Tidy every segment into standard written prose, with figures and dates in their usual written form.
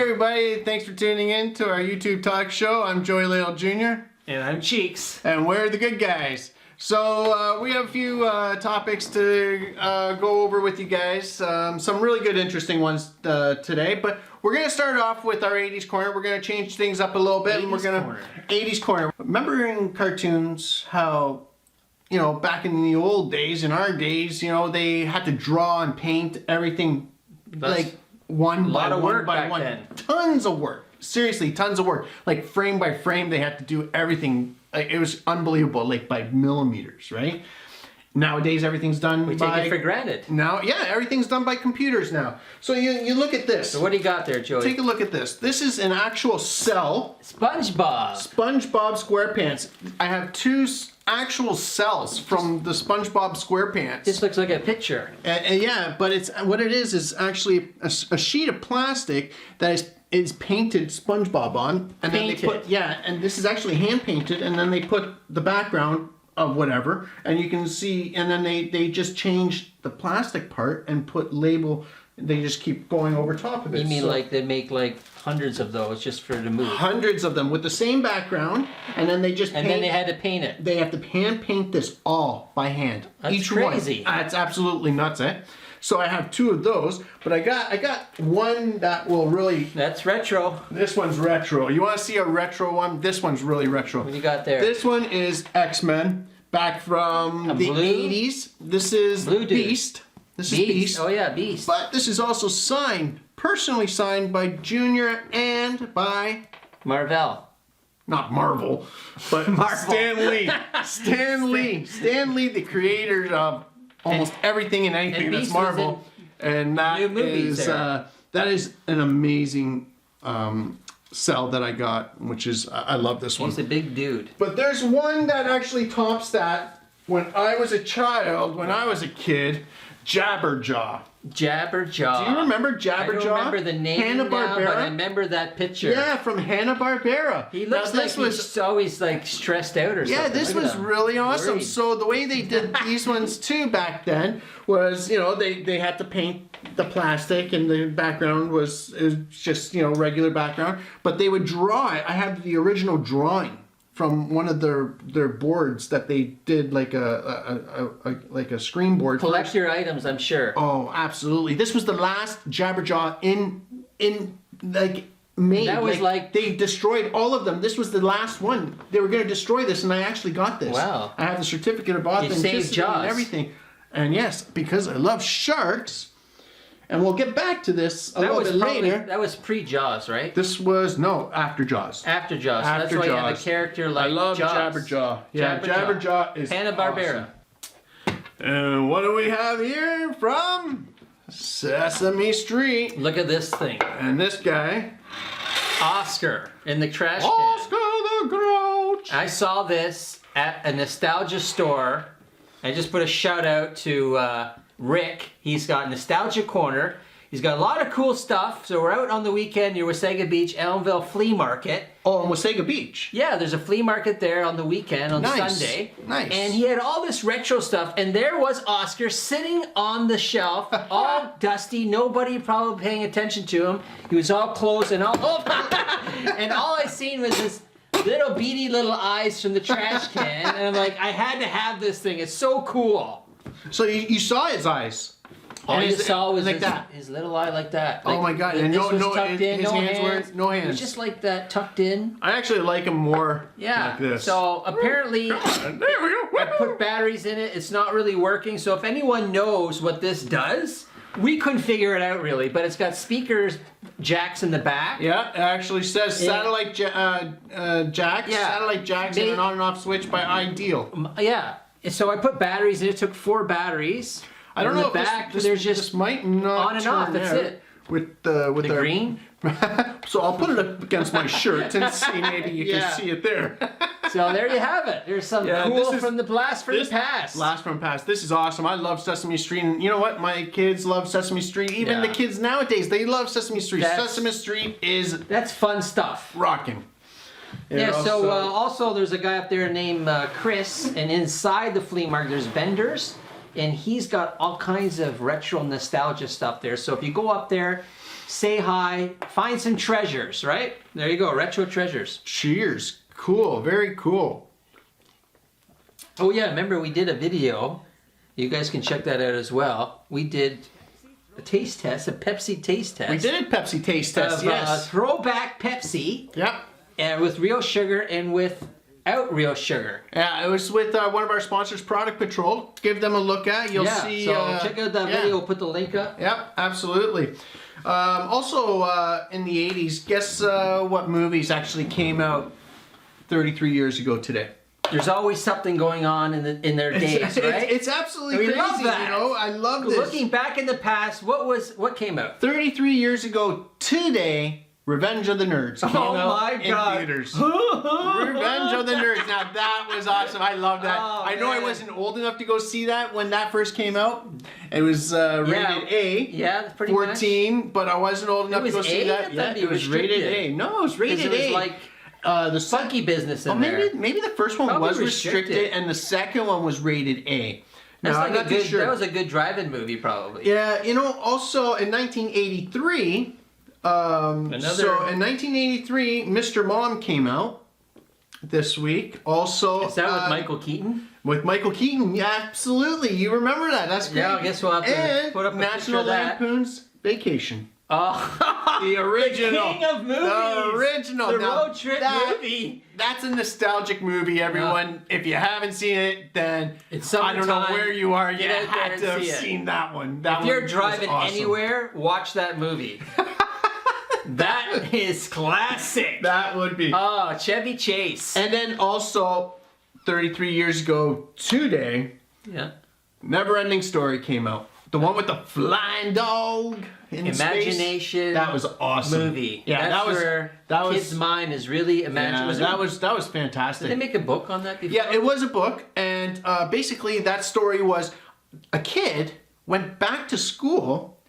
everybody, thanks for tuning in to our YouTube talk show. I'm Joey Lale Jr. And I'm Cheeks. And we're the good guys. So we have a few topics to go over with you guys. Some really good, interesting ones today. But we're going to start off with our 80s corner. We're going to change things up a little bit. 80s corner. Remember in cartoons how, you know, back in the old days, in our days, you know, they had to draw and paint everything like one by one. Then. Tons of work. Seriously, tons of work. Like frame by frame, they had to do everything. Like, it was unbelievable, like by millimeters, right? Nowadays, everything's done We take it for granted. Now, yeah, everything's done by computers now. So you look at this. So what do you got there, Joey? Take a look at this. This is an actual cell. SpongeBob. SpongeBob SquarePants. I have two actual cells from the SpongeBob SquarePants. This looks like a picture. Yeah, but it's what it is actually a sheet of plastic that is painted SpongeBob on, and then they put and this is actually hand painted, and then they put the background of whatever, and you can see, and then they just change the plastic part and put label. They just keep going over top of it. You mean like they make like hundreds of those just for the movie? Hundreds of them with the same background, and then they just and then they had to paint it. They have to hand paint this all by hand. That's each crazy. One. It's absolutely nuts, eh? So I have two of those, but I got one that will really. That's retro. This one's retro. You want to see a retro one? This one's really retro. What do you got there? This one is X-Men, back from the 80s. This is Beast. This is Beast. Oh yeah, Beast. But this is also signed, personally signed by Junior and by Marvel. Not Marvel, but Stan Lee. Stan Lee, the creator of almost everything and anything that's Marvel. And that is an amazing cell that I got, which is, I love this one. He's a big dude. But there's one that actually tops that. When I was a child, when I was a kid, Jabberjaw. Jabberjaw. Do you remember Jabberjaw? I don't remember the name now, but I remember that picture. Yeah, from Hanna-Barbera. He looks like he's always like stressed out or something. Yeah, this was really awesome. Worried. So the way they did these ones too back then was, you know, they had to paint the plastic, and the background was just, you know, regular background. But they would draw it. I have the original drawing from one of their boards that they did, like a screen board. Collect your items, I'm sure. Oh, absolutely. This was the last Jabberjaw in like made. That was like they destroyed all of them. This was the last one. They were going to destroy this, and I actually got this. Wow. I have the certificate of authenticity and everything. And yes, because I love sharks. And we'll get back to this a little bit later. That was pre-Jaws, right? This was, after Jaws. After Jaws. So that's why you have a character like I love Jaws. Jabberjaw. Yeah, Jabberjaw is Hanna-Barbera. Awesome. And what do we have here from Sesame Street? Look at this thing. And this guy. Oscar in the trash can. Oscar the Grouch. I saw this at a nostalgia store. I just put a shout out to Rick. He's got Nostalgia Corner. He's got a lot of cool stuff. So we're out on the weekend near Wasaga Beach, Elmville Flea Market. Oh, in Wasaga Beach? Yeah, there's a flea market there on the weekend, on Sunday. Nice. And he had all this retro stuff, and there was Oscar sitting on the shelf, all dusty, nobody probably paying attention to him. He was all closed and all, and all I seen was this little beady little eyes from the trash can, and I'm like, I had to have this thing. It's so cool. So you saw his eyes. All you saw was like his little eye like that. Like, oh my God! And no tucked in, his no hands hands. were no hands. It was just like that, tucked in. I actually like him more like this. So apparently, there we go. I put batteries in it. It's not really working. So if anyone knows what this does, we couldn't figure it out really. But it's got speakers, jacks in the back. Yeah, it actually says satellite jacks. Yeah. Satellite jacks and an on and off switch by Ideal. Yeah. So I put batteries in. It took 4 batteries. I don't know if back, this just might not on and off. That's it. With the green. So I'll put it up against my shirt and see, maybe you can see it there. So there you have it. There's some cool from the Blast from the Past. Blast from the Past. This is awesome. I love Sesame Street. And you know what? My kids love Sesame Street. Even the kids nowadays, they love Sesame Street. Sesame Street is... That's fun stuff. Rocking. Yeah, so also there's a guy up there named Chris, and inside the flea market there's vendors, and he's got all kinds of retro nostalgia stuff there. So if you go up there, say hi, find some treasures, right? There you go, retro treasures. Cheers. Cool. Very cool. Oh yeah, remember we did a video. You guys can check that out as well. We did a taste test, a Pepsi taste test. We did a Pepsi taste test, of, yes. throwback Pepsi. Yep. And with real sugar and without real sugar. Yeah, it was with one of our sponsors, Product Patrol. Give them a look at. You'll see. So check out that video. We'll put the link up. Yep, absolutely. Also, in the 80s, guess what movies actually came out 33 years ago today? There's always something going on in their days, right? It's absolutely we crazy. love that. You know, I love this. Looking back in the past, what came out? 33 years ago today, Revenge of the Nerds came out in theaters. Revenge of the Nerds. Now that was awesome. I love that. Oh, I know I wasn't old enough to go see that when that first came out. It was rated A. Yeah, that's pretty 14, but I wasn't old enough to go see that. Yeah, it was rated A. No, it was rated A. It was like the funky business in there. Maybe the first one Probably was restricted and the second one was rated A. That's Now, like I'm not too sure. That was a good drive-in movie, probably. Yeah, you know, also in 1983, so in 1983, Mr. Mom came out this week. Also, Is that with Michael Keaton? With Michael Keaton, yeah, absolutely. You remember that? That's great. Yeah, I guess we'll have to put up a picture National of that. Lampoon's Vacation. Oh, The original. The king of movies. The original. The Now, road trip movie. That's a nostalgic movie, everyone. If you haven't seen it, then It's I don't know summertime. where you are. You Get out there had and to have see it. seen that one. That If you're one was driving awesome. anywhere, watch that movie. That is classic. That would be. Oh, Chevy Chase. And then also, 33 years ago today, Yeah. Never-Ending Story came out. The one with the flying dog in space. Imagination. That was awesome. Movie. Yeah, That's that was where that was kids' mind is really imaginative. that was fantastic. Did they make a book on that before? Yeah, it was a book, and basically that story was a kid went back to school,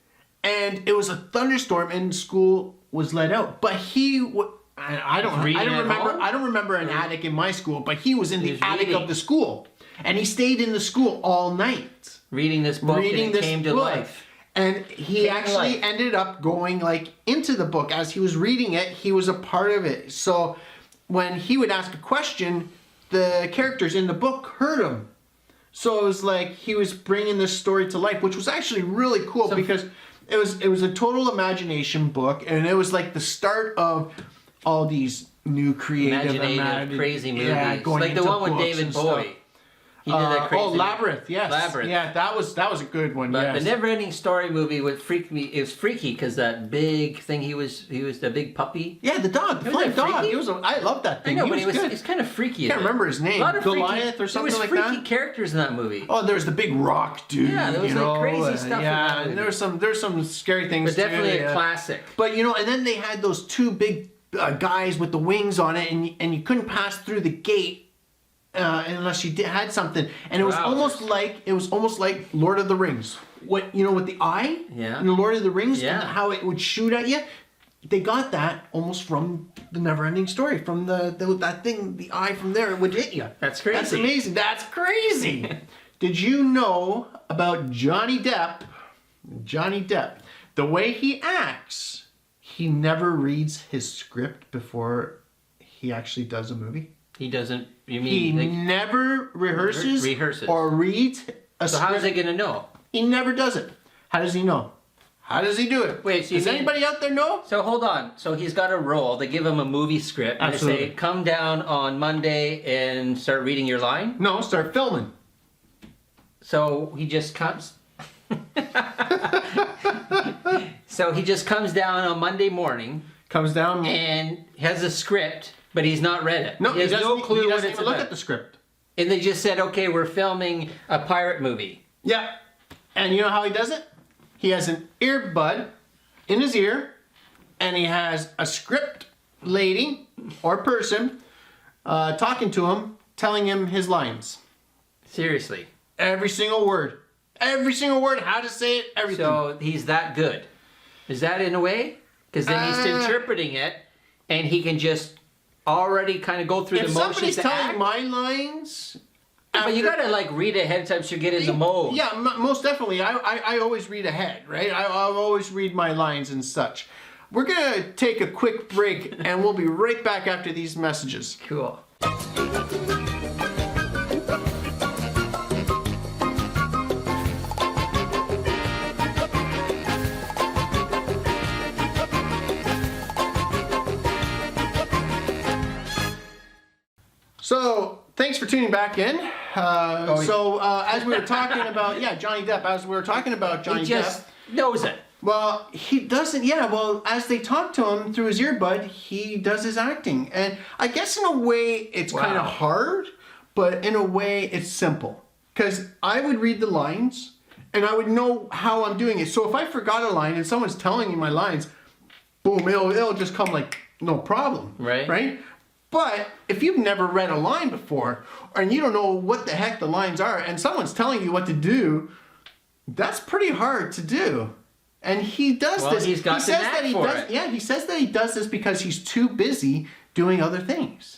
and it was a thunderstorm, and school was let out. But I don't remember an attic in my school, but he was in the attic of the school, and he stayed in the school all night Reading this book and it came to life. And he actually ended up going like into the book as he was reading it. He was a part of it. So when he would ask a question, the characters in the book heard him. So it was like he was bringing this story to life, which was actually really cool because it was a total imagination book, and it was like the start of all these new creative, crazy movies. Yeah, going like the into one with books David and Bowie. stuff. He did that crazy movie. Labyrinth, yes. Labyrinth. Yeah, that was a good one. But yes. the Never-Ending Story movie would freak me. It was freaky because that big thing he was the big puppy. Yeah, the dog, the flying that dog. freaky? I love that thing. I know, but good. it's kind of freaky. I can't remember his name. Goliath or something like that. There was freaky characters in that movie. Oh, there's the big rock dude. Yeah, there was like crazy stuff in Yeah, that movie. and there's some scary things. But definitely too, a classic. But and then they had those two big guys with the wings on it, and you couldn't pass through the gate. Unless you had something, and it was almost like Lord of the Rings. With the eye, Yeah. Lord of the Rings, Yeah. and how it would shoot at you. They got that almost from the Never-Ending Story, from that thing, the eye from there would hit you. That's crazy. That's amazing. That's crazy. Did you know about Johnny Depp? Johnny Depp, the way he acts, he never reads his script before he actually does a movie. He doesn't. You He mean never rehearses or reads a so? script. How is he gonna know? He never does it. How does he know? How does he do it? Wait, so you does mean- anybody out there know? So hold on. So he's got a role. They give him a movie script. And they Absolutely. say, "Come down on Monday and start reading your line." No, start filming. So he just comes. So he just comes down on Monday morning Comes down. and has a script, but he's not read it. No, he has no clue he what doesn't it's even look about. at the script. And they just said, "Okay, we're filming a pirate movie." Yeah. And you know how he does it? He has an earbud in his ear, and he has a script lady or person talking to him, telling him his lines. Seriously. Every single word. Every single word, how to say it, everything. So he's that good. Is that in a way? Because then he's interpreting it, and he can just already kind of go through if the motions somebody's to telling act. my lines, But you gotta like read ahead of time so you get in the mode. Yeah, most definitely. I always read ahead, right? I'll always read my lines and such. We're gonna take a quick break and we'll be right back after these messages. Cool. So, thanks for tuning back in. As we were talking about, Johnny Depp, as we were talking about Johnny He just Depp. knows it. Well, he doesn't, as they talk to him through his earbud, he does his acting. And I guess in a way it's kind of hard, but in a way it's simple. Because I would read the lines and I would know how I'm doing it. So if I forgot a line and someone's telling me my lines, boom, it'll just come like no problem. Right? But if you've never read a line before, and you don't know what the heck the lines are, and someone's telling you what to do, that's pretty hard to do. And he does this. He's got the knack for it. Yeah, he says that he does this because he's too busy doing other things.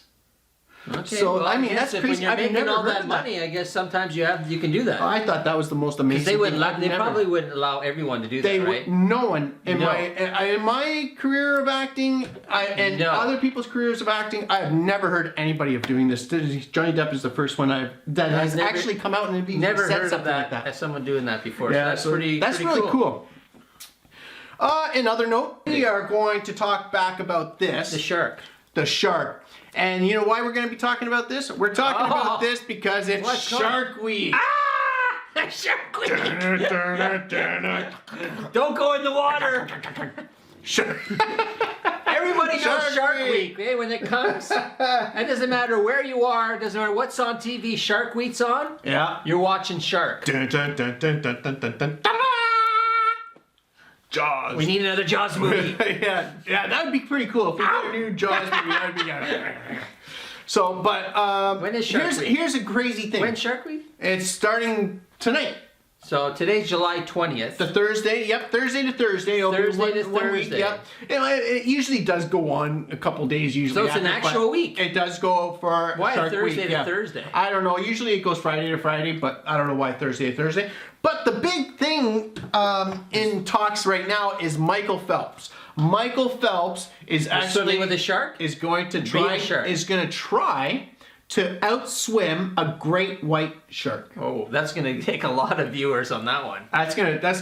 Okay, so well, I mean that's crazy. When you're making never all heard that of money, I guess sometimes you can do that. I thought that was the most amazing. They wouldn't. They probably wouldn't allow everyone to do that, right? No one in my career of acting other people's careers of acting, I have never heard anybody of doing this. Johnny Depp is the first one that has actually come out and never said heard something of that, like that. as someone doing that before. Yeah, so that's really cool. Another note, we are going to talk back about this. The shark. The shark. And you know why we're going to be talking about this? We're talking about this because it's Shark Week. Ah! Shark Week! Don't go in the water! Everybody knows Shark Week. Hey, when it comes, it doesn't matter where you are, it doesn't matter what's on TV, Shark Week's on. Yeah. You're watching Shark. Jaws. We need another Jaws movie. yeah, that would be pretty cool if we did a new Jaws movie. That would be So, but when is Shark Week? Here's a crazy thing. When's Shark Week? It's starting tonight. So today's July 20th. The Thursday, Thursday to Thursday. Thursday to Thursday. Yep. It usually does go on a couple days usually. So it's an actual week. It does go for why Shark Thursday Week, to Thursday? I don't know. Usually it goes Friday to Friday, but I don't know why Thursday to Thursday. But the big thing in talks right now is Michael Phelps. Michael Phelps is swimming with a shark. Is going to try to outswim a great white shark. Oh, that's gonna take a lot of viewers on that one. That's gonna be that's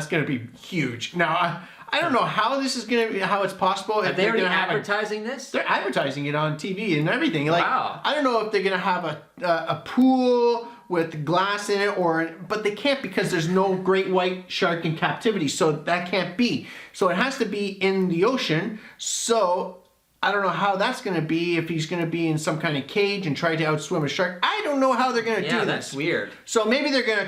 gonna be huge. Now I don't know how this is gonna be, how it's possible. Are they already advertising this? They're advertising it on TV and everything. Like, wow. I don't know if they're gonna have a pool with glass in it, but they can't because there's no great white shark in captivity. So that can't be. So it has to be in the ocean. So I don't know how that's going to be, if he's going to be in some kind of cage and try to outswim a shark. I don't know how they're going to do this. Yeah, that's weird. So maybe they're going to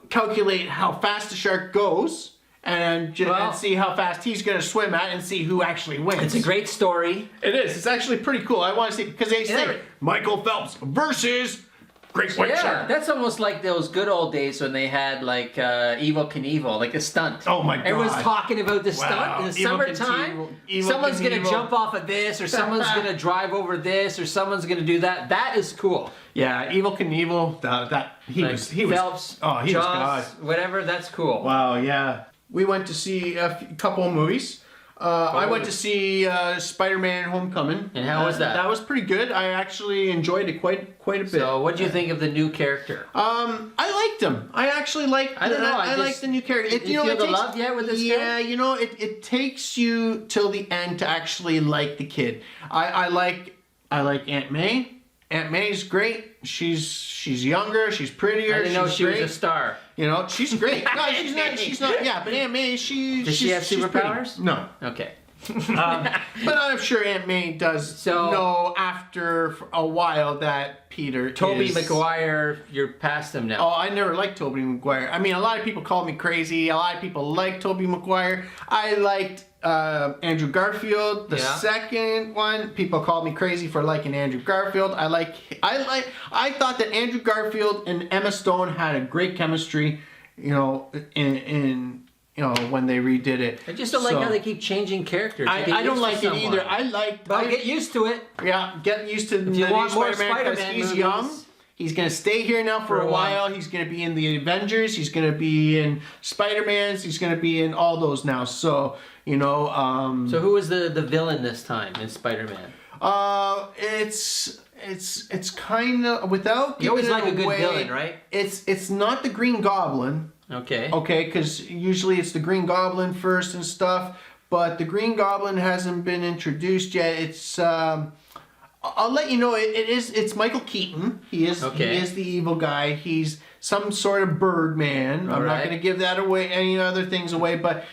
calculate how fast the shark goes and see how fast he's going to swim at and see who actually wins. It's a great story. It is. It's actually pretty cool. I want to see, because they say Michael Phelps versus great white shark. That's almost like those good old days when they had like Evel Knievel, like a stunt. Oh my God. Everyone's talking about the stunt in the summertime. Someone's going to jump off of this, or someone's going to drive over this, or someone's going to do that. That is cool. Yeah, Evel Knievel, he was Phelps, he was God. Whatever, that's cool. Wow, yeah. We went to see a couple of movies. I went to see Spiderman Homecoming. And how was that? That was pretty good. I actually enjoyed it quite a bit. So, what do you think of the new character? I liked him. I actually liked. I don't know. I liked the new character. You feel the love yet with this kid? Yeah, it takes you till the end to actually like the kid. I like Aunt May. Aunt May's great. She's younger. She's prettier. I didn't know she was a star. You know, she's great. No, she's not. Yeah, but Aunt May, Does she have superpowers? No. Okay. But I'm sure Aunt May does know after a while that Peter Tobey Maguire, you're past him now. Oh, I never liked Tobey Maguire. I mean, a lot of people called me crazy. A lot of people like Tobey Maguire. I liked Andrew Garfield, the second one. People called me crazy for liking Andrew Garfield. I thought that Andrew Garfield and Emma Stone had a great chemistry, you know, in you know, when they redid it. I just don't like how they keep changing characters. I don't like it either. But get used to it. Yeah, get used to the you new want more Spider-Man because Spider-Man he's movies. young. He's going to stay here now for a while. He's going to be in the Avengers. He's going to be in Spider-Man's. He's going to be in all those now. So, you know... so who was the villain this time in Spider-Man? It's kind of... Without You always giving like it a good away, villain, right? It's not the Green Goblin. Okay. Okay, because usually it's the Green Goblin first and stuff. But the Green Goblin hasn't been introduced yet. It's... I'll let you know. It's Michael Keaton. He is the evil guy. He's some sort of Birdman. I'm not going to give that away. Any other things away, but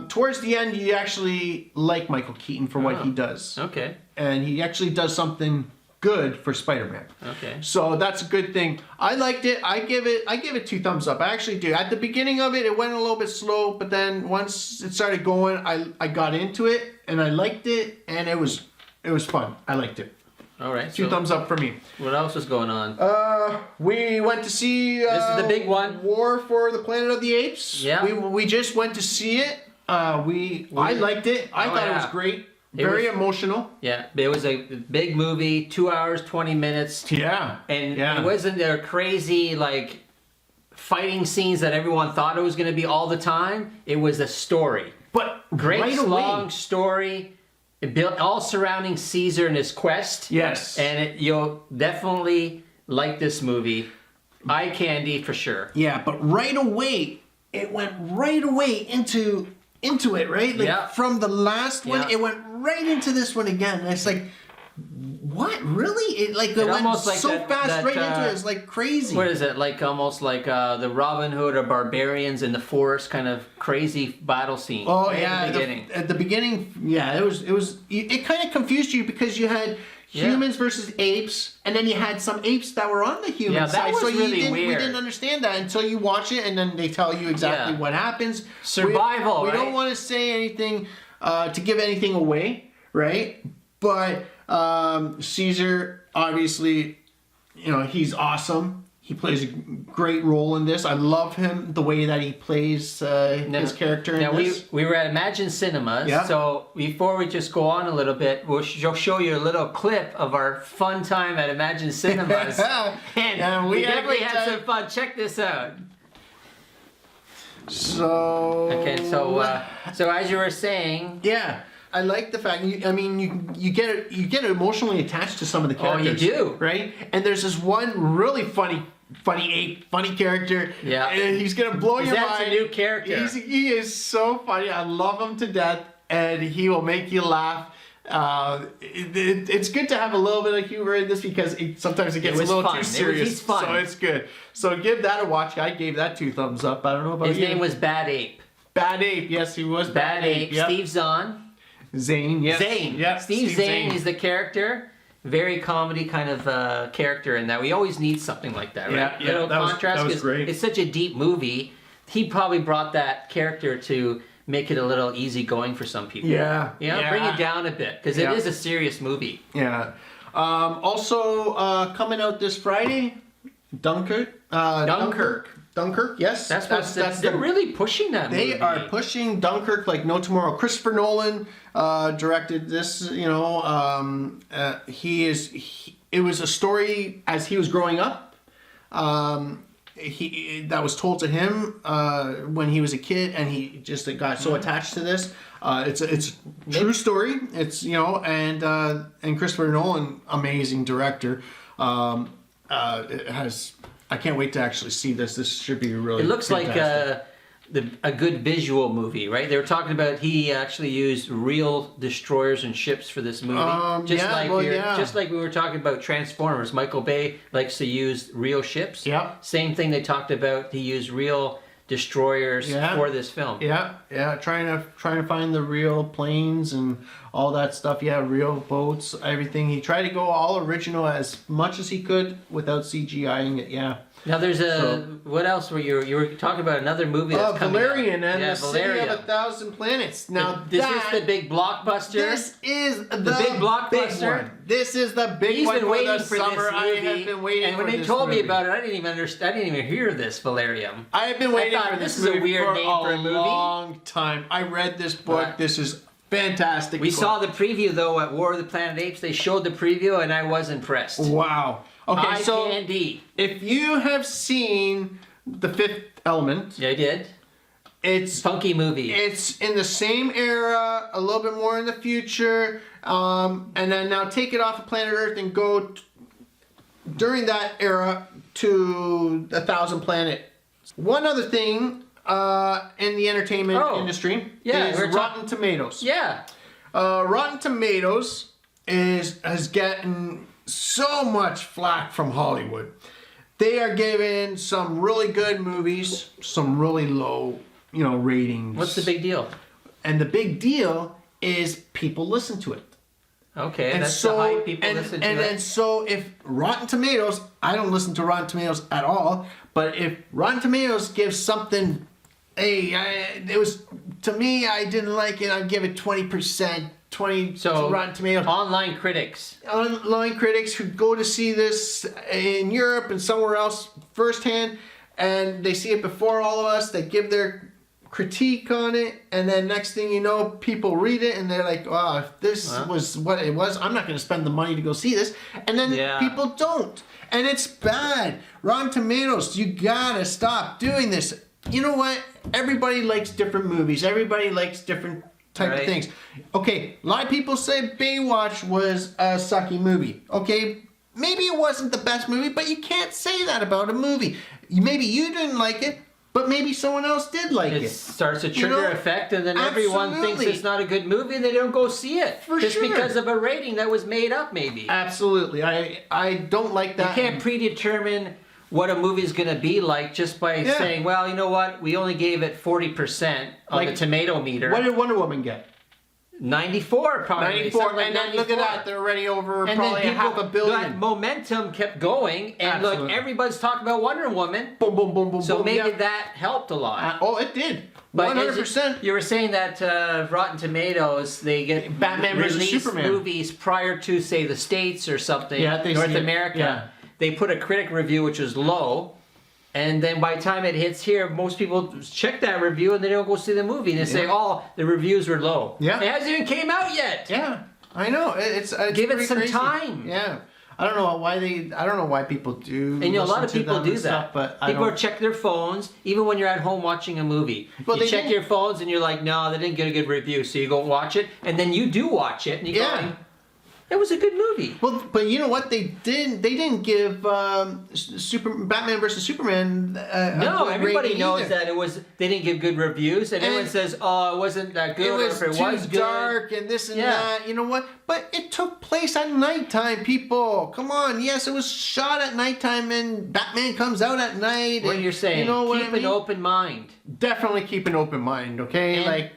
towards the end, you actually like Michael Keaton for what he does. Okay. And he actually does something good for Spider-Man. Okay. So that's a good thing. I liked it. I give it 2 thumbs up. I actually do. At the beginning of it, it went a little bit slow, but then once it started going, I got into it and I liked it, and it was fun. I liked it. All right. 2 thumbs up for me. What else was going on? We went to see... this is the big one. War for the Planet of the Apes. Yeah. We just went to see it. I liked it. I thought it was great. Very emotional. Yeah. It was a big movie, 2 hours, 20 minutes. Yeah. And it wasn't their crazy, like, fighting scenes that everyone thought it was going to be all the time. It was a story. But great, long story. It built all surrounding Caesar and his quest. Yes. And you'll definitely like this movie. Eye candy for sure. Yeah, but right away, it went right away into it, right? Like from the last one, it went right into this one again. And it's like, what? Really? It went almost like so fast that, right into it. It's like crazy. What is it? Like almost like the Robin Hood or barbarians in the forest kind of crazy battle scene. Oh right yeah, at the beginning. At the beginning, yeah, it kind of confused you because you had humans versus apes, and then you had some apes that were on the human side. Was really we weird. didn't understand that until you watch it, and then they tell you exactly what happens. Survival. We don't want to say anything to give anything away, right? But Caesar, obviously, you know, he's awesome. He plays a great role in this. I love him, the way that he plays his character in this. We were at Imagine Cinemas, so before we just go on a little bit, we'll show you a little clip of our fun time at Imagine Cinemas. and we definitely had some fun. Check this out. So... Okay, so as you were saying... Yeah. I like the fact. You get emotionally attached to some of the characters. Oh, you do, right? And there's this one really funny ape, funny character. Yeah, and he's gonna blow your mind. That's a new character. He is so funny. I love him to death, and he will make you laugh. It's good to have a little bit of humor in this because sometimes it gets a little too serious. He's fun. So it's good. So give that a watch. I gave that 2 thumbs up. I don't know about His name was Bad Ape. Bad Ape. Yes, he was Bad Ape. Yep. Steve Zahn. Zane, yes. Zane. Yep. Steve Zane is the character. Very comedy kind of character in that. We always need something like that, right? Yeah, that contrast, was great. It's such a deep movie. He probably brought that character to make it a little easygoing for some people. Yeah. Bring it down a bit, because it is a serious movie. Yeah. Also, coming out this Friday, Dunkirk. Dunkirk, yes. They're really pushing that movie. They are pushing Dunkirk like no tomorrow. Christopher Nolan directed this, you know. It was a story as he was growing up. That was told to him when he was a kid, and he just got so attached to this. It's a true story. It's, you know, and Christopher Nolan, amazing director. It has. I can't wait to actually see this. This should be really. It looks fantastic. like a good visual movie, right? They were talking about he actually used real destroyers and ships for this movie. Just like we were talking about Transformers. Michael Bay likes to use real ships. Yeah. Same thing they talked about. He used real destroyers for this film. Yeah. Trying to find the real planes and all that stuff. Yeah, real boats, everything. He tried to go all original as much as he could without CGIing it. Yeah. Now there's what else were you were talking about another movie that's coming Valerium out. and the City of 1,000 Planets. Now this is the big blockbuster. This is the big blockbuster. one. This is the big He's one been for waiting the for summer. this movie. I have been waiting and when for they this told me movie. about it, I didn't even understand. I didn't even hear this Valerium. I have been waiting for this this is a movie weird for name for a movie. long time. I read this book. But this is fantastic. We book. saw the preview though at War of the Planet Apes. They showed the preview, and I was impressed. Wow. Okay, Eye so candy. if you have seen The Fifth Element, Yeah, I did. it's Funky movie. It's in the same era, a little bit more in the future, and then now take it off of planet Earth and go during that era to 1,000 Planets. One other thing in the entertainment industry is Rotten Tomatoes. Yeah. Rotten Tomatoes has gotten so much flack from Hollywood. They are giving some really good movies some really low, ratings. What's the big deal? And the big deal is people listen to it. Okay, And that's so, the hype. People listen to it. And so if Rotten Tomatoes, I don't listen to Rotten Tomatoes at all, but if Rotten Tomatoes gives something, to me, I didn't like it, I'd give it 20%. 20 so Rotten Tomatoes. Online critics. Online critics who go to see this in Europe and somewhere else firsthand, and they see it before all of us, they give their critique on it, and then next thing you know, people read it and they're like, oh, if this was what it was, I'm not going to spend the money to go see this. And then people don't. And it's bad. Rotten Tomatoes, you gotta stop doing this. You know what? Everybody likes different movies. Everybody likes different type of things. Okay, a lot of people say Baywatch was a sucky movie. Okay, maybe it wasn't the best movie, but you can't say that about a movie. Maybe you didn't like it, but maybe someone else did like it. It starts a trigger effect, and then everyone thinks it's not a good movie, and they don't go see it. Just because of a rating that was made up, maybe. Absolutely. I don't like that. You can't predetermine what a movie's going to be like just by saying, well, you know what, we only gave it 40% on the tomato meter. What did Wonder Woman get? 94 probably. 94, and then look at that, they're already over probably $500 million. That momentum kept going, and look, everybody's talking about Wonder Woman. Boom, boom, boom, boom, so boom. maybe that helped a lot. Oh, it did. But 100%. You were saying that Rotten Tomatoes, they get Batman versus Superman movies prior to, say, the States or something, they North America. Yeah. They put a critic review which was low, and then by the time it hits here, most people check that review and they don't go see the movie. And they say, oh, the reviews were low. Yeah. It hasn't even came out yet. Yeah, I know. It's Give it some crazy. time. Yeah. I don't know why people do. And a lot of people do that. Stuff, but people are check their phones, even when you're at home watching a movie. Well, you check your phones and you're like, no, they didn't get a good review, so you go watch it, and then you do watch it, and you go, it was a good movie. Well, but you know what they didn't? They didn't give Batman versus Superman. No, everybody knows that they didn't give good reviews, and everyone says, "Oh, it wasn't that good." It was too dark and this and that. You know what? But it took place at nighttime. People, come on. Yes, it was shot at nighttime, and Batman comes out at night. What you're saying? Keep an open mind. Definitely keep an open mind. Okay, and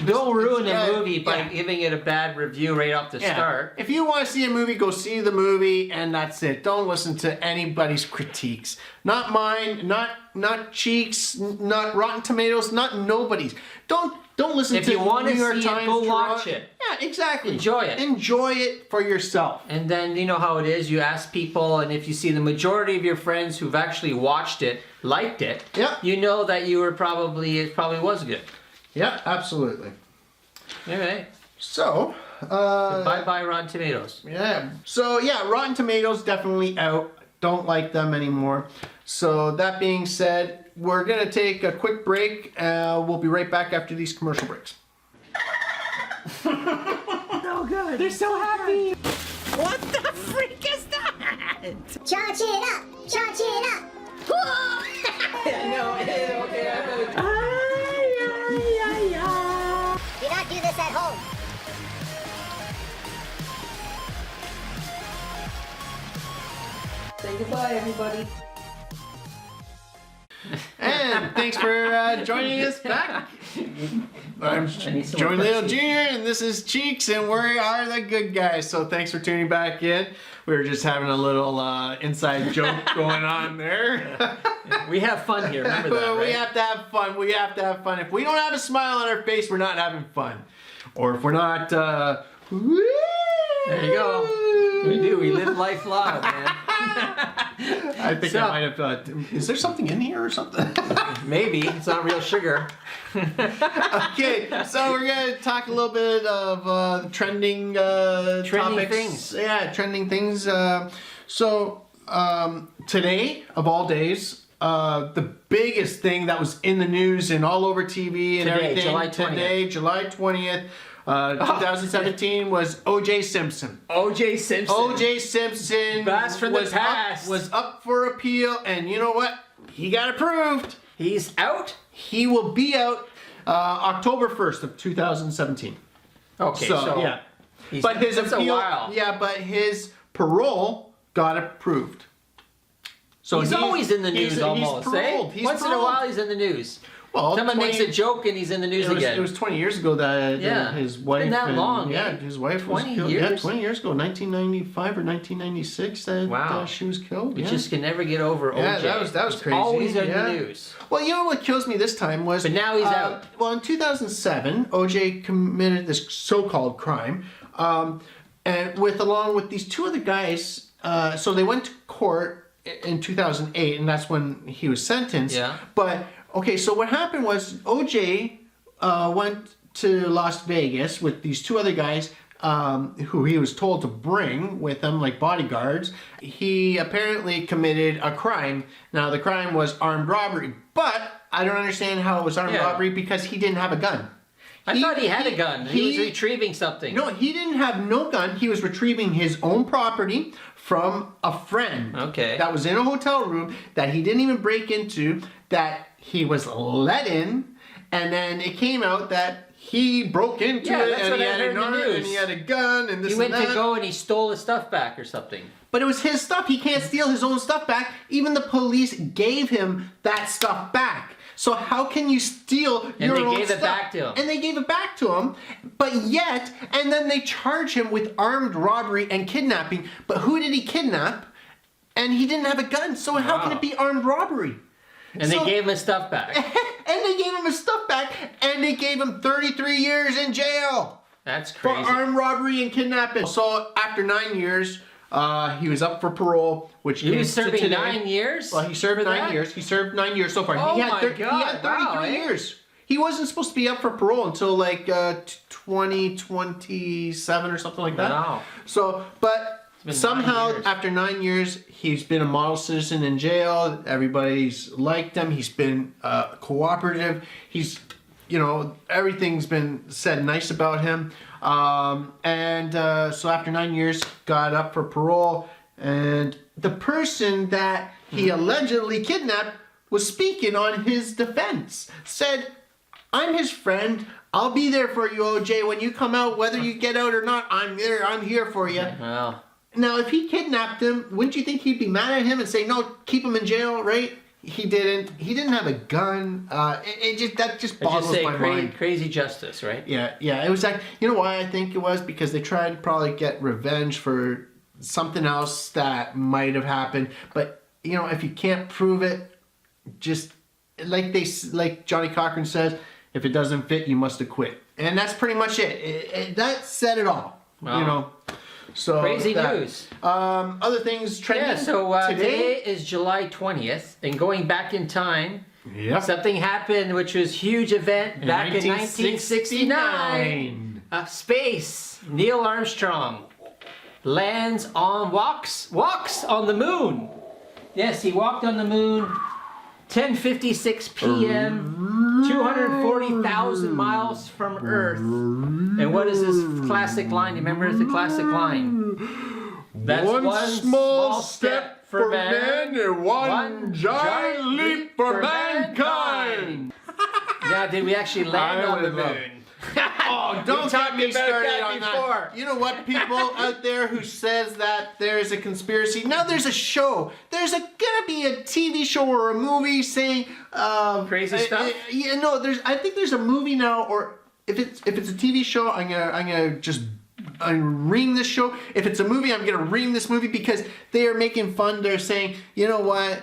don't ruin a movie by giving it a bad review right off the start. If you want to see a movie, go see the movie, and that's it. Don't listen to anybody's critiques. Not mine, not Cheeks, not Rotten Tomatoes, not nobody's. Don't listen to If you want to New York see Times, it, go watch it. Yeah, exactly. Enjoy it. Enjoy it for yourself. And then you know how it is. You ask people, and if you see the majority of your friends who've actually watched it, liked it, you know that it probably was good. Yeah, absolutely. All right. So, bye-bye Rotten Tomatoes. Yeah. So, yeah, Rotten Tomatoes definitely out. Don't like them anymore. So, that being said, we're going to take a quick break. We'll be right back after these commercial breaks. So good. They're so happy. What the freak is that? Charge it up. Charge it up. Do not do this at home. Say goodbye, everybody. And thanks for joining us back. I'm need some Joey more Leo Pepsi. Jr. and this is Cheeks, and we are the good guys. So thanks for tuning back in. We were just having a little inside joke going on there. We have fun here. Remember that, right? We have to have fun. We have to have fun. If we don't have a smile on our face, we're not having fun. Or if we're not, There you go. We do. We live life loud, man. I think So- I might have. Is there something in here or something? Maybe it's not real sugar. Okay, so we're gonna talk a little bit of trending topics. things. Yeah, trending things. Today of all days, the biggest thing that was in the news and all over TV and Today, everything July 20th. today, July 20th, 2017 was O.J. Simpson. O.J. Simpson. O.J. Simpson Blast from the was past. was up for appeal, and you know what? He got approved. He's out. He will be out October 1st of 2017. Okay, So, yeah. He's, But his that's appeal, a while. yeah, but his parole got approved. So He's always in the news he's almost, paroled. eh? He's Once in a paroled. while he's in the news. Well, Someone 20 makes a joke and he's in the news again. It was 20 years ago that Yeah. his wife. Been that and- long, Yeah, eh? his wife was 20 killed. Yeah, years? 20 years ago, 1995 or 1996 that Wow. she was killed. You yeah. just can never get over Yeah, OJ. that was He's crazy. always in Yeah. the news. Well, you know what kills me this time was. But now he's out. Well, in 2007, OJ committed this so-called crime, and along with these two other guys. So they went to court in 2008, and that's when he was sentenced. Yeah. But okay, so what happened was OJ went to Las Vegas with these two other guys. Who he was told to bring with him, like bodyguards. He apparently committed a crime. Now, the crime was armed robbery, but I don't understand how it was armed Yeah. robbery because he didn't have a gun. I thought he had a gun. He was retrieving something. No, he didn't have no gun. He was retrieving his own property from a friend. Okay. That was in a hotel room that he didn't even break into, that he was let in, and then it came out that he broke into Yeah, it that's and what he I had heard an in the arm and news. he had a gun and this He went and that. to go and he stole his stuff back or something. But it was his stuff. He can't steal his own stuff back. Even the police gave him that stuff back. So how can you steal And your they own gave it stuff? back to him. And they gave it back to him. But yet, and then they charge him with armed robbery and kidnapping. But who did he kidnap? And he didn't have a gun. So how can Wow. it be armed robbery? And So- they gave him his stuff back. And they gave him his stuff back. And they gave him 33 years in jail. That's For crazy. armed robbery and kidnapping. So after 9 years, he was up for parole, which He came was to serving today. 9 years? Well, he served for 9 that? years. He served 9 years so far. Oh he had my he had God, 33 wow, eh? years. He wasn't supposed to be up for parole until like 2027 or something like that. Wow. So, but been 9 somehow years. after 9 years, he's been a model citizen in jail. Everybody's liked him. He's been cooperative. He's, everything's been said nice about him. So after 9 years, got up for parole. And the person that he allegedly kidnapped was speaking on his defense. Said, I'm his friend. I'll be there for you, OJ. When you come out, whether you get out or not, I'm there. I'm here for you. Well, Now, if he kidnapped him, wouldn't you think he'd be mad at him and say, no, keep him in jail, right? He didn't. He didn't have a gun. That just I just boggles say my mind. crazy justice, right? Yeah. It was like, you know why I think it was? Because they tried to probably get revenge for something else that might have happened. But, if you can't prove it, just like Johnny Cochran says, if it doesn't fit, you must acquit. And that's pretty much it. That said it all. Wow. So Crazy news. Other things trending. Yeah, so today is July 20th, and going back in time, Yep. something happened which was a huge event back in 1969. Space. Neil Armstrong walks on the moon. Yes, he walked on the moon. 10:56 p.m. 240,000 miles from Earth. And what is this classic line? You remember the classic line? That's one small step for man and one giant leap for mankind. Now, did we actually land on the moon? Oh, don't talked get me about started that on before. that. You know what, people out there who says that there's a conspiracy? Now there's a show. There's gonna be a TV show or a movie saying Crazy stuff? Yeah, no. I think there's a movie now, or if it's a TV show, I'm gonna just ring this show. If it's a movie, I'm gonna ring this movie because they are making fun. They're saying, you know what,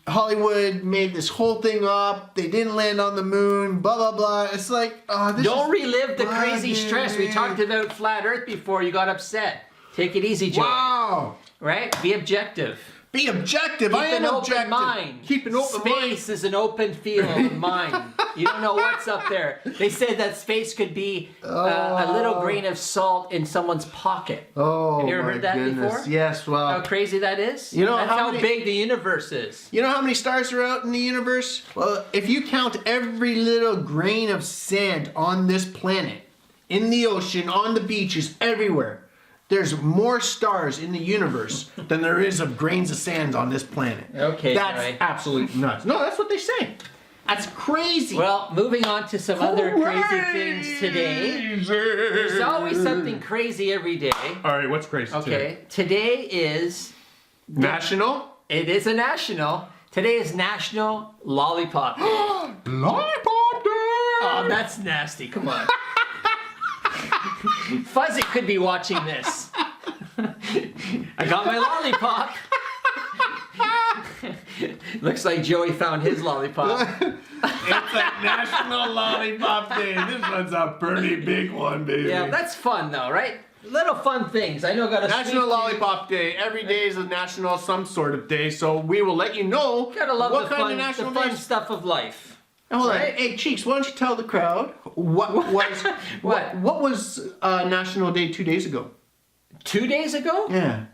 Hollywood made this whole thing up. They didn't land on the moon. Blah blah blah. It's like, Don't relive the crazy stress. We talked about flat Earth before. You got upset. Take it easy, Joe. Wow. Right? Be objective. Be objective. Keep I am an objective. open mind. Keep an open mind. Space is an open field of mind. You don't know what's up there. They said that space could be a little grain of salt in someone's pocket. Oh, have you ever my heard that goodness. before? Yes. Well, How crazy that is? You know That's how how many- big the universe is. you know how many stars are out in the universe? Well, if you count every little grain of sand on this planet, in the ocean, on the beaches, everywhere, there's more stars in the universe than there is of grains of sand on this planet. Okay, That's Joey. absolutely nuts. No, that's what they say. That's crazy. Well, moving on to some other crazy things today. There's always something crazy every day. All right, what's crazy Okay, today is, National it is a national. Today is National Lollipop Day. Lollipop Day. Oh, that's nasty. Come on. Fuzzy could be watching this. I got my lollipop. Looks like Joey found his lollipop. It's a National Lollipop Day. This one's a pretty big one, baby. Yeah, that's fun though, right? Little fun things. I know got a National sweet Lollipop Day. Every day is a national some sort of day, so we will let you know Gotta love what the kind fun, of national the fun days. stuff of life. Hold on. right? Hey, Cheeks, why don't you tell the crowd what was what was National Day 2 days ago? 2 days ago? Yeah.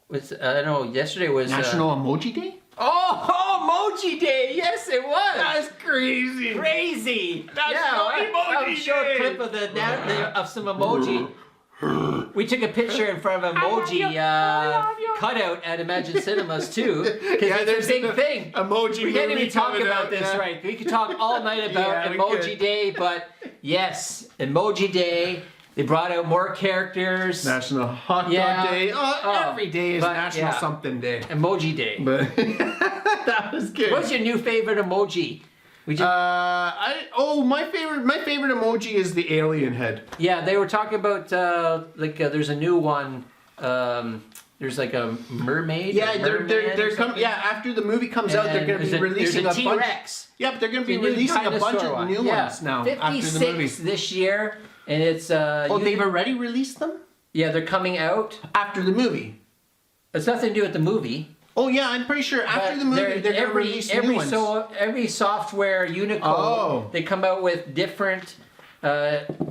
Was I don't know. Yesterday was National Emoji Day? Oh, Emoji Day. Yes, it was. That's crazy. Crazy. National Emoji I'll show Day. a clip of of some emoji. We took a picture in front of emoji cutout at Imagine Cinemas too, because it's a big thing. Emoji. We can't movie even talk coming about out, this, yeah. right? We could talk all night about Yeah, we Emoji could. Day, but yes, Emoji Day. They brought out more characters. National Hot Dog Yeah. Day. Oh, Every day is but, National yeah. something day. Emoji Day. But that was good. What's your new favorite emoji? We just, my favorite emoji is the alien head. yeah, they were talking about there's a new one. There's like a mermaid. Yeah, or they're coming. something. Yeah, after the movie comes out, they're going to be releasing there's a a bunch. T-Rex. Yeah, but they're going to be The new releasing a bunch dinosaur of one. new Yeah. ones now after the 56 movie. this year, and it's Oh, they've already released them yeah, they're coming out. after the movie. It's nothing to do with the movie. Oh yeah, I'm pretty sure after but the movie they're going to release new ones. every software Unicode, they come out with different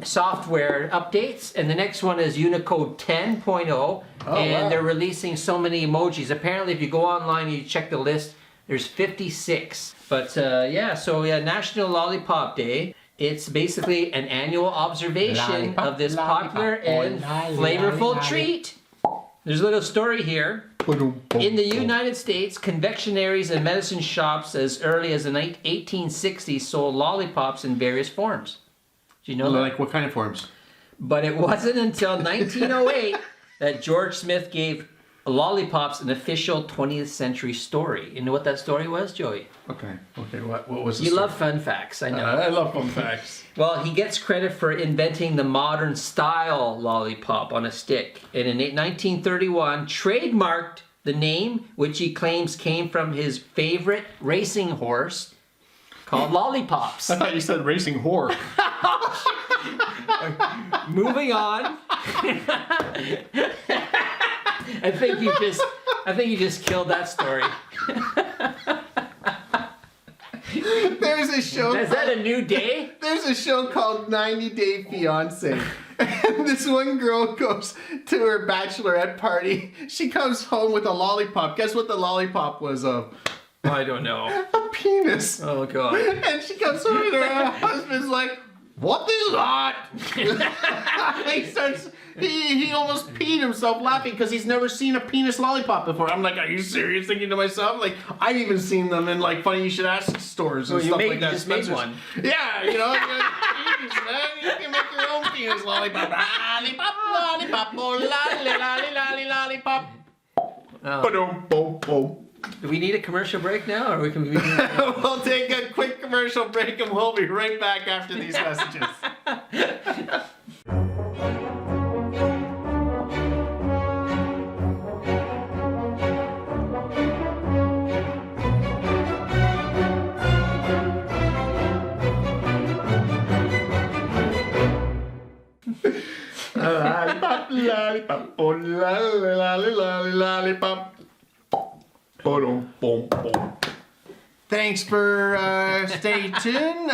software updates, and the next one is Unicode 10.0, and wow. they're releasing so many emojis. Apparently, if you go online and you check the list, there's 56. But National Lollipop Day. It's basically an annual observation Lollipop, of this lollipop, popular and flavorful treat. There's a little story here. In the United States, confectionaries and medicine shops as early as the 1860s sold lollipops in various forms. Do you know that? Like what kind of forms? But it wasn't until 1908 that George Smith gave lollipops an official 20th century story. You know what that story was, Joey? Okay. What was the You story? love fun facts, I know. I love fun facts. Well, he gets credit for inventing the modern style lollipop on a stick. And in 1931, trademarked the name, which he claims came from his favorite racing horse, called Lollipops. I thought you said racing whore. Moving on. I think you just killed that story. There's a show. Is that a new day? There's a show called 90 Day Fiance. And this one girl goes to her bachelorette party. She comes home with a lollipop. Guess what the lollipop was of? I don't know. A penis. Oh god. And she comes home and her husband's like, what is that? He almost peed himself laughing because he's never seen a penis lollipop before. I'm like, are you serious? Thinking to myself, like, I've even seen them in like Funny You Should Ask stores and Well, stuff you like that. just made Spencer's. one. Yeah, you know. penis, man. You can make your own penis lollipop. Lollipop, lollipop, oh, lolly, lolly, lolly, lollipop. Ba-dum, boom, boom. Do we need a commercial break now, or we can? We'll take a quick commercial break and we'll be right back after these messages. Lollipop, lollipop, oh, lolly, lolly, lolly, lollipop. Boom, boom, boom. Thanks for staying tuned.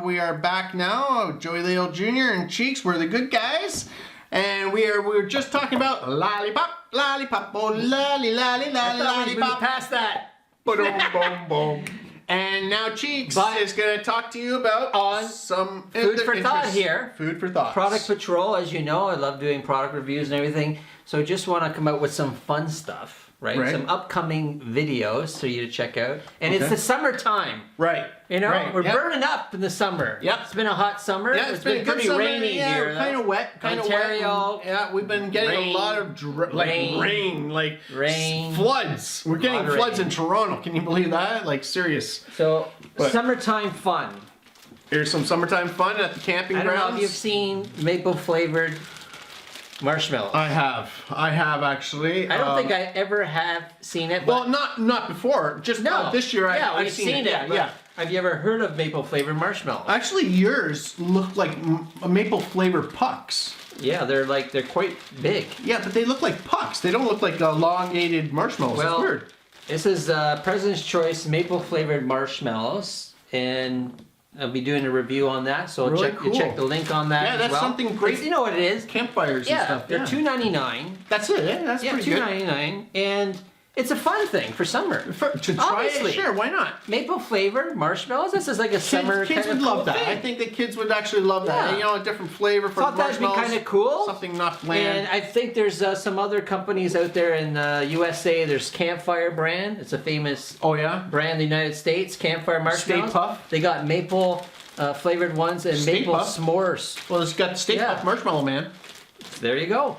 We are back now. Joey Leo Jr. and Cheeks, we're the good guys. And we were just talking about lollipop, lollipop, oh lolly, lolly, lolly, lollipop. Past that. Boom, boom, boom. And now Cheeks is going to talk to you about some food for thought here. Food for thought. Product Patrol, as you know, I love doing product reviews and everything. So just want to come out with some fun stuff, right? Some upcoming videos for you to check out. And it's the summertime. Right. You know, we're burning up in the summer. Yep. It's been a hot summer. Yeah, it's been a good pretty summer. rainy here. Kind of wet. Kind of Ontario. wet. Yeah, we've been getting a lot of rain, floods. We're getting floods in Toronto. Can you believe that? Like serious. So summertime fun. Here's some summertime fun at the camping grounds. I don't know if you've seen maple flavored marshmallows. I have actually. I don't think I ever have seen it. Well, not before. Just this year. I've seen it. Yeah. Have you ever heard of maple flavored marshmallows? Actually, yours look like maple flavored pucks. Yeah, they're quite big. Yeah, but they look like pucks. They don't look like elongated marshmallows. Well, it's weird. This is President's Choice maple flavored marshmallows, and I'll be doing a review on that. So Really cool. check the link on that. Yeah, that's something great. You know what it is? Campfires and stuff. They're $2.99. That's it. Yeah, that's pretty good. $2.99, and it's a fun thing for summer. To try Obviously. it, sure, why not? Maple flavored marshmallows. This is like a summer Kids kind would of love cool that. thing. I think that kids would actually love that. Yeah. You know, a different flavor for Thought that'd be marshmallows. kind of cool. Something not bland. And I think there's some other companies out there in USA. There's Campfire brand. It's a famous brand in the United States. Campfire marshmallows. Stay Puft. They got maple flavored ones and Stay maple Puft. s'mores. Well, it's got Stay Puft Marshmallow Man. There you go.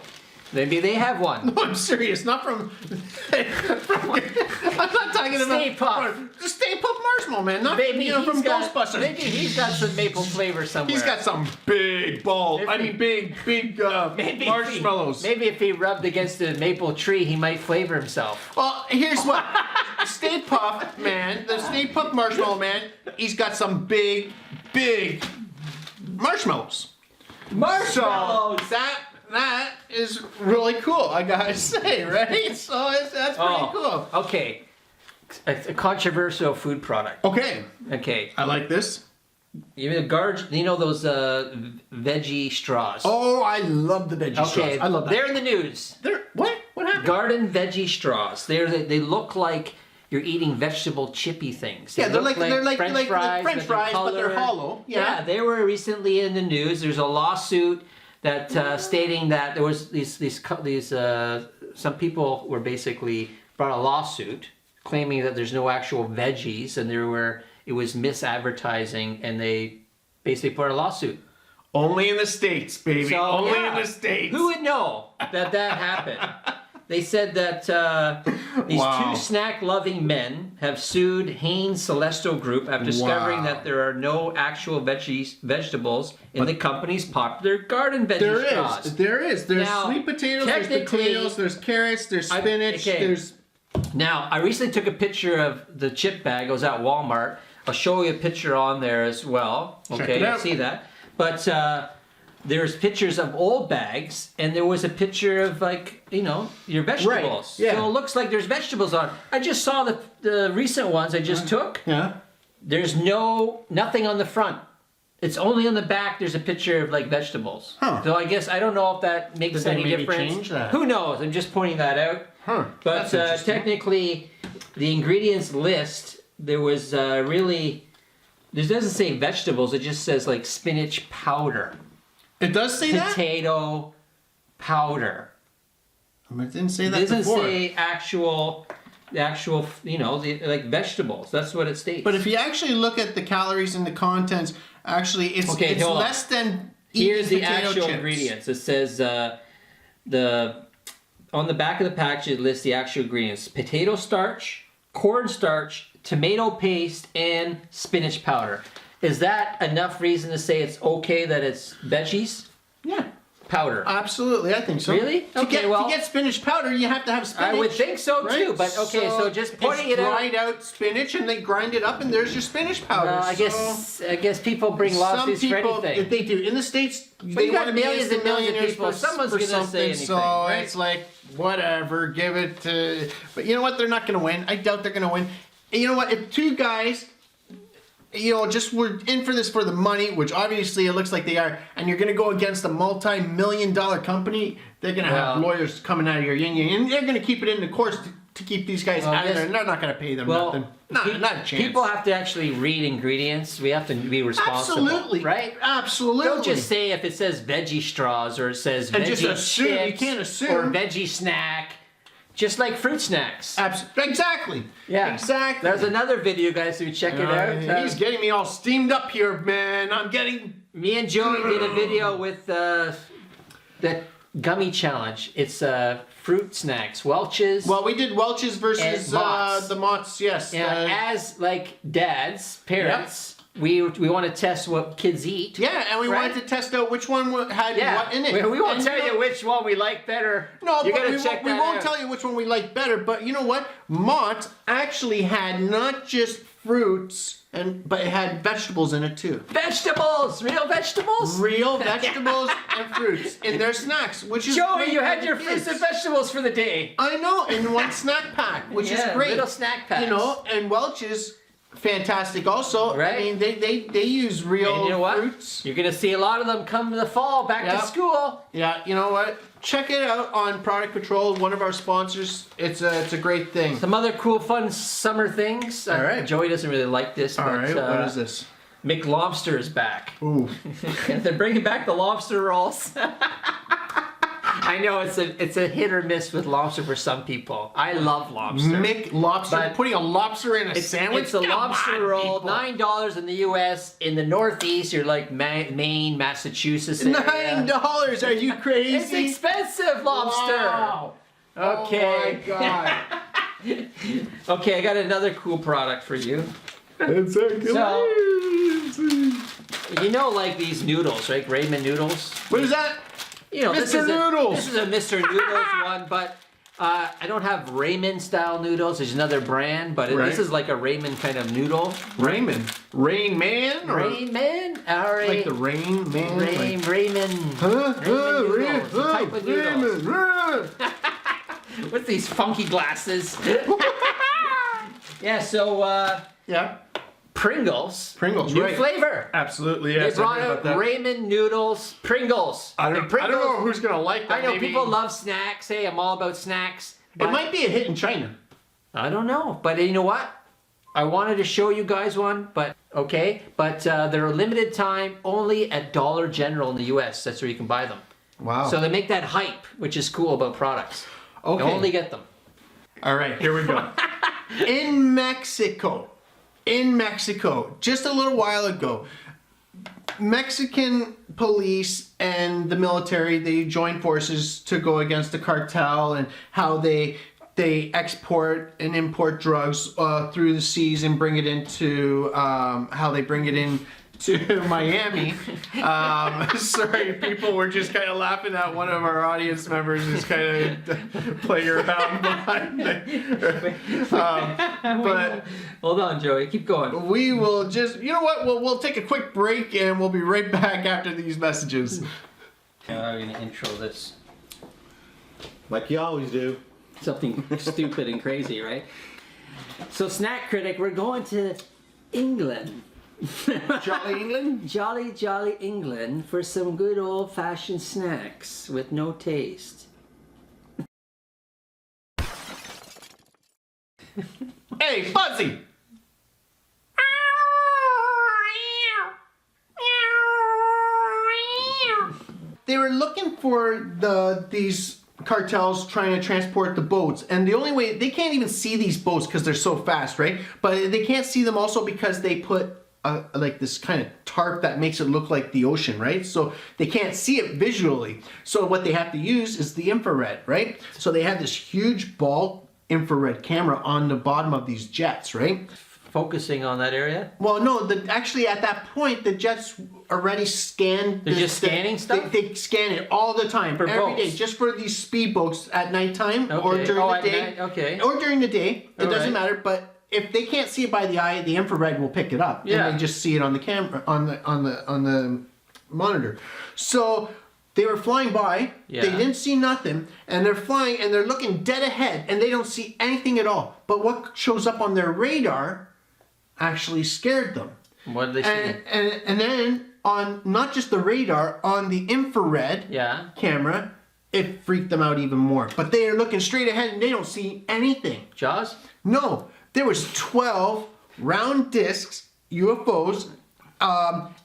Maybe they have one. No, I'm serious. Not from. I'm not talking about. Stay Puft. Just Stay Puft Marshmallow Man. Not Maybe from Ghostbusters. Maybe he's got some maple flavor somewhere. He's got some big balls. Big marshmallows. Maybe if he rubbed against the maple tree, he might flavor himself. Well, here's what. Stay Puft Man, the Stay Puft Marshmallow Man, he's got some big marshmallows. Marshmallows! So that is really cool, I gotta say, right? So that's pretty cool. Okay. A controversial food product. Okay. Okay. I like this. You know those veggie straws? Oh, I love the veggie straws. I love that. They're in the news. What? What happened? Garden veggie straws. They look like you're eating vegetable chippy things. They're like French fries, but they're hollow. Yeah, they were recently in the news. There's a lawsuit that stating that there was some people were basically brought a lawsuit claiming that there's no actual veggies and it was misadvertising, and they basically put a lawsuit. Only in the States, baby. So, Only in the States. Who would know that happened? They said that these two snack-loving men have sued Hanes Celestial Group after discovering that there are no actual vegetables in the company's popular garden veggie straws. There is. There's Now, sweet potatoes, there's potatoes, there's carrots, there's spinach, there's... Now, I recently took a picture of the chip bag. I was at Walmart. I'll show you a picture on there as well. Okay, you'll see that. But there's pictures of old bags, and there was a picture of your vegetables. Right. Yeah. So it looks like there's vegetables on. I just saw the recent ones I just took. Yeah. There's nothing on the front. It's only on the back. There's a picture of vegetables. Huh. So I guess I don't know if that makes any difference. Change that? Who knows? I'm just pointing that out. Huh. But technically, the ingredients list, there was it doesn't say vegetables, it just says spinach powder. It does say that? Potato powder. It didn't say that It doesn't before. say actual vegetables. That's what it states. But if you actually look at the calories and the contents, Actually, it's hold on. less than Here's the potato actual chips. ingredients. It says on the back of the package it lists the actual ingredients: potato starch, cornstarch, tomato paste, and spinach powder. Is that enough reason to say it's okay that it's veggies? Yeah. Powder. Absolutely, I think so. Really? To get spinach powder, you have to have spinach. I would think so right? too, but okay, so just putting it out. dried out spinach, and they grind it up, and there's your spinach powder. I guess people bring lawsuits for anything. They do. In the States, But they you got want to be millions and millions of millionaires people. for- Someone's for gonna say something, anything, so right? it's like, whatever, give it to... But you know what? They're not going to win. I doubt they're going to win. And you know what? If two guys... just were in for this for the money, which obviously it looks like they are, and you're going to go against a multi-million-dollar company, they're going to have lawyers coming out of your yin-yang, and they're going to keep it in the course to keep these guys out of there, and they're not going to pay them nothing. Not a chance. People have to actually read ingredients. We have to be responsible. Absolutely. Right? Absolutely. Don't just say if it says veggie straws or it says And veggie just assume. chips You can't assume. or veggie snack. Just like fruit snacks. Exactly. Yeah. Exactly. There's another video, guys, so check it out. He's getting me all steamed up here, man. I'm getting... Me and Joey did a video with the gummy challenge. It's fruit snacks, Welch's. Well, we did Welch's versus And Mott's. the Mott's, yes. As like dads, parents, we want to test what kids eat. Yeah, and we right? wanted to test out which one had what in it. We won't And tell you which one we like better. No, you but gotta check we that won't out. tell you which one we like better. But you know what? Mott actually had not just fruits, but it had vegetables in it too. Vegetables! Real vegetables? Real vegetables and fruits in their snacks, which is Joey, great you for had the your kids. fruits and vegetables for the day. I know, in one snack pack, which is great. Little snack packs. You know, and Welch's fantastic also. Right. I mean, they use real And you know what? fruits. You're gonna see a lot of them come in the fall back to school. Yeah, you know what? Check it out on Product Patrol, one of our sponsors. It's a great thing. Some other cool, fun summer things. All right. Joey doesn't really like this. All but, right, what is this? McLobster is back. Ooh. They're bringing back the lobster rolls. I know it's a hit or miss with lobster for some people. I love lobster. McLobster. But Putting a lobster in a sandwich? It's a Come lobster on, roll, people. $9 in the U.S. In the Northeast, you're like Maine, Massachusetts area. $9? Are you crazy? It's expensive lobster. Wow. Okay. Oh my God. Okay, I got another cool product for you. It's so You know, like these noodles, right? Ramen noodles. What is that? You know, Mr. Noodles. This is a Mr. Noodles one, but I don't have ramen style noodles. There's another brand, but Right. this is like a ramen kind of noodle. Ramen. Rain Man? Or Ramen? like the Rain Man? Ramen. Ramen noodles. A type of noodles. With these funky glasses. Yeah, so Yeah. Pringles. Pringles, New right. flavor. Absolutely, They yes. brought out ramen noodles, Pringles. I And don't Pringles, know who's going to like that. I know Maybe- people love snacks. Hey, I'm all about snacks. It but might be a hit in China. I don't know. But you know what? I wanted to show you guys one, but okay. But they're a limited time only at Dollar General in the U.S. That's where you can buy them. Wow. So they make that hype, which is cool about products. Okay. You only get them. All right, here we go. In Mexico, just a little while ago, Mexican police and the military, they joined forces to go against the cartel and how they export and import drugs through the seas and bring it into how they bring it in to Miami. Sorry, people were just kind of laughing at one of our audience members who's kind of playing around behind me. But Hold on, Joey. Keep going. we will just, you know what? We'll take a quick break and we'll be right back after these messages. I'm going to intro this. Like you always do. Something stupid and crazy, right? So, Snack Critic, we're going to England. Jolly England? Jolly, jolly England for some good old-fashioned snacks with no taste. Hey, Fuzzy! They were looking for these cartels trying to transport the boats, and the only way they can't even see these boats because they're so fast, right? But they can't see them also because they put like this kind of tarp that makes it look like the ocean, right? So they can't see it visually. So what they have to use is the infrared, right? So they have this huge ball infrared camera on the bottom of these jets, right? Focusing on that area? Well, no, actually at that point, the jets already scanned. They're just scanning stuff? They scan it all the time, For every boats? day, just for these speedboats at nighttime or Okay. during Oh, the at day. night, okay. Or during the day, it All doesn't right. matter. But if they can't see it by the eye, the infrared will pick it up, Yeah. and they just see it on the camera, on the monitor. So they were flying by, Yeah. they didn't see nothing, and they're flying and they're looking dead ahead, and they don't see anything at all. But what shows up on their radar actually scared them. What did they see? And then on not just the radar, on the infrared Yeah. camera, it freaked them out even more. But they are looking straight ahead and they don't see anything. Jaws? No, there was 12 round discs, UFOs,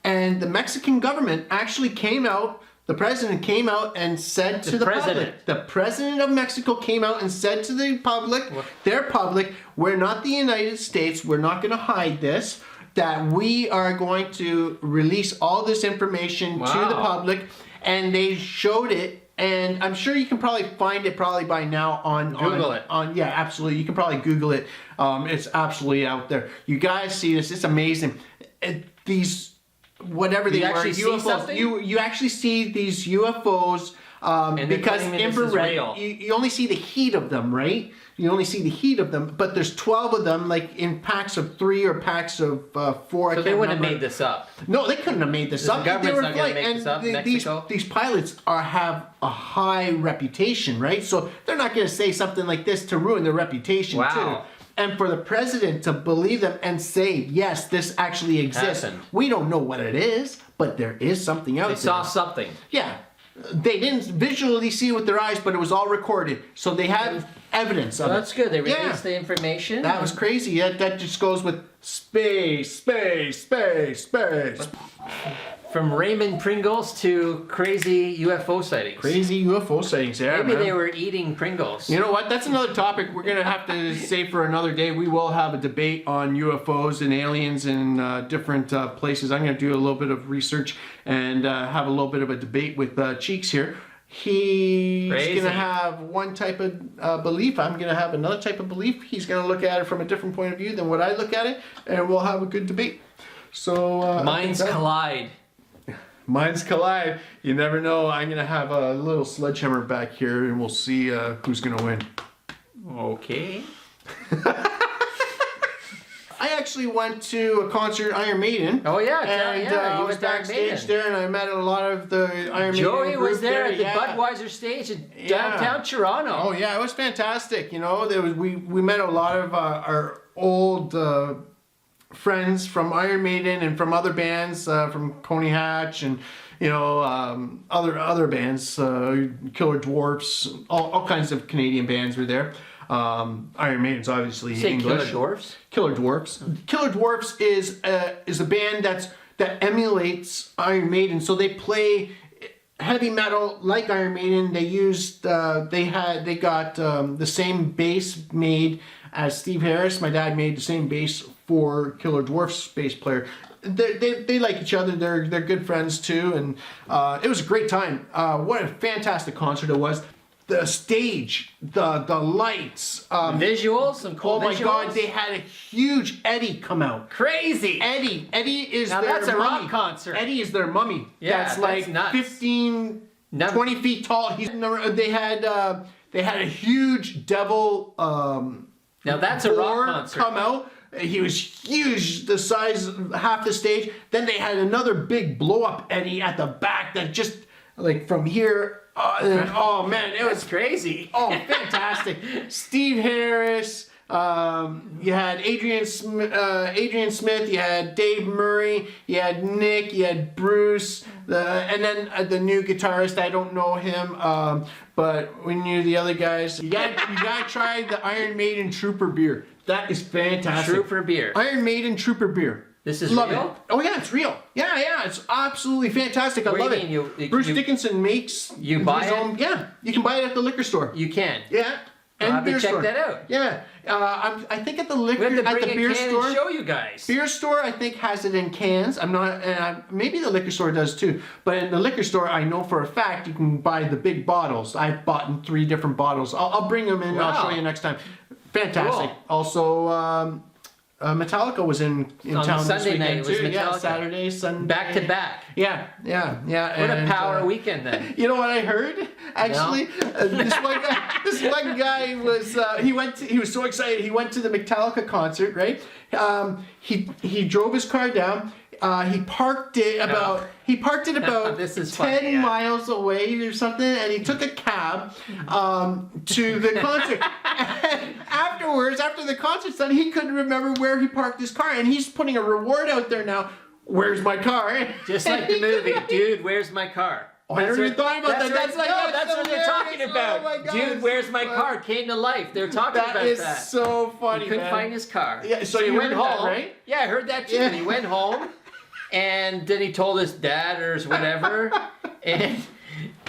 and the Mexican government actually came out. The president came out and said to the public. The president of Mexico came out and said to the public, their public, we're not the United States, we're not going to hide this, that we are going to release all this information to the Wow. public, and they showed it, and I'm sure you can probably find it probably by now on Google it. Yeah, absolutely. You can probably Google it. It's absolutely out there. You guys see this? It's amazing. These whatever they You were, actually see UFOs. something? You actually see these UFOs they're because claiming this is infrared. real. You only see the heat of them, right? You only see the heat of them, but there's 12 of them, like in packs of 3 or packs of 4. So they wouldn't have made this up. No, they couldn't have made this The up. government's They were not gonna flying, make and this up, Mexico. these pilots have a high reputation, right? So they're not going to say something like this to ruin their reputation, Wow. too. And for the president to believe them and say, yes, this actually exists. Happened. We don't know what it is, but there is something out They there. saw something. Yeah. They didn't visually see it with their eyes, but it was all recorded. So they have evidence of Well, it. that's good. They released Yeah. the information. That was crazy. That just goes with space, space, space, space. From Raymond Pringles to crazy UFO sightings. Crazy UFO sightings, yeah, Maybe man. they were eating Pringles. You know what? That's another topic we're going to have to save for another day. We will have a debate on UFOs and aliens in different places. I'm going to do a little bit of research and have a little bit of a debate with Cheeks here. He's Crazy. going to have one type of belief. I'm going to have another type of belief. He's going to look at it from a different point of view than what I look at it, and we'll have a good debate. So Minds collide. Minds collide. You never know. I'm going to have a little sledgehammer back here, and we'll see who's going to win. Okay. I actually went to a concert, Iron Maiden. Oh yeah, And yeah. I You was went to Iron backstage Maiden. there, and I met a lot of the Iron Maiden Joey group was there at the yeah. Budweiser stage in Yeah. downtown Toronto. Oh yeah, it was fantastic. You know, we met a lot of our old friends from Iron Maiden and from other bands, from Coney Hatch and other bands, Killer Dwarfs, all kinds of Canadian bands were there. Iron Maiden's obviously You say English. Killer Dwarfs? Killer Dwarfs. Killer Dwarfs is a band that emulates Iron Maiden. So they play heavy metal like Iron Maiden. They used they got the same bass made as Steve Harris. My dad made the same bass for Killer Dwarfs bass player. They like each other. They're good friends too, and it was a great time. What a fantastic concert it was. The stage, the lights, Visuals, some cool oh my visuals. God, they had a huge Eddie come out. Crazy. Eddie is Now their that's a mummy. rock concert. Eddie is their mummy. Yeah, that's that's like nuts. 15, Never- 20 feet tall. They had a huge devil Now that's a rock boar concert. come out. He was huge, the size of half the stage. Then they had another big blow up Eddie at the back that just like from here. Oh man, it was That's crazy. Oh, fantastic. Steve Harris, you had Adrian Smith, you had Dave Murray, you had Nick, you had Bruce, and then the new guitarist, I don't know him, but we knew the other guys. You gotta try the Iron Maiden Trooper beer. That is fantastic. Trooper beer. Iron Maiden Trooper beer. This is Love real? it. Oh yeah, it's real. Yeah, it's absolutely fantastic. I What do you love mean? it. Bruce Dickinson makes You buy his it? own. Yeah, you can buy it at the liquor store. You can. Yeah. I'll have to check that out. Yeah, I think at the We have to at the bring beer a can store. and show you guys. Beer store, I think, has it in cans. I'm not, maybe the liquor store does too. But in the liquor store, I know for a fact you can buy the big bottles. I've bought in 3 different bottles. I'll bring them in. And I'll Wow. show you next time. Fantastic. Cool. Also, Metallica was in On town this Sunday night, weekend it was too. Yeah, Metallica. Saturday, Sunday. Back to back. Yeah. What a power weekend then. You know what I heard? Actually, this one guy was he was so excited. He went to the Metallica concert, right? He drove his car down. He parked it about This is 10 funny, yeah. miles away or something, and he took a cab to the concert. And afterwards, after the concert's done, he couldn't remember where he parked his car, and he's putting a reward out there now. Where's my car? Just like the movie, dude, where's my car? I never even thought about that. That's what they're talking hilarious. about. Oh my God, Dude, it's where's so my funny. car? Came to life. They're talking That about is that. so funny, He couldn't man. find his car. Yeah, so he you went heard that, home. right? Yeah, I heard that too. Yeah. He went home, and then he told his dad or whatever, and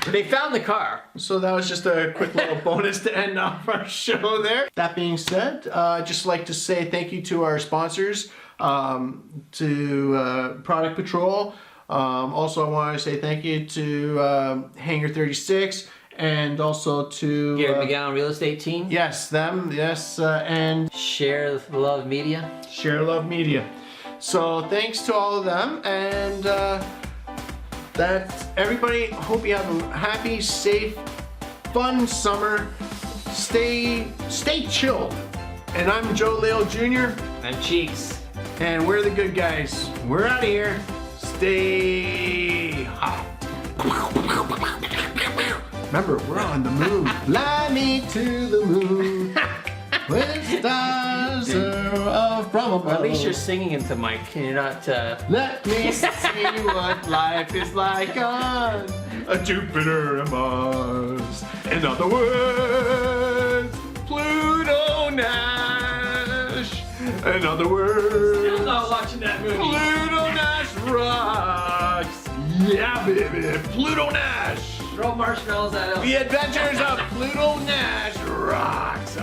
they found the car. So that was just a quick little bonus to end off our show there. That being said, I'd just like to say thank you to our sponsors, to Product Patrol. Also, I want to say thank you to Hangar 36 and also to Garrett McGowan Real Estate Team. yes, them, yes, and Share the Love Media. Share Love Media. So thanks to all of them, and that's everybody. Hope you have a happy, safe, fun summer. Stay chilled. And I'm Joe Lale Jr. I'm Cheeks. and we're the good guys. We're out of here. Stay hot. Remember, we're on the moon. Fly me to the moon. Where the stars are from above. At least you're singing into mic and you're not. Let me see what life is like on a Jupiter and Mars. In other words, Pluto Nash. In other words, Still not watching that movie. Pluto Nash rocks. Yeah, baby, Pluto Nash. Throw marshmallows at him. The adventures of Pluto Nash rocks.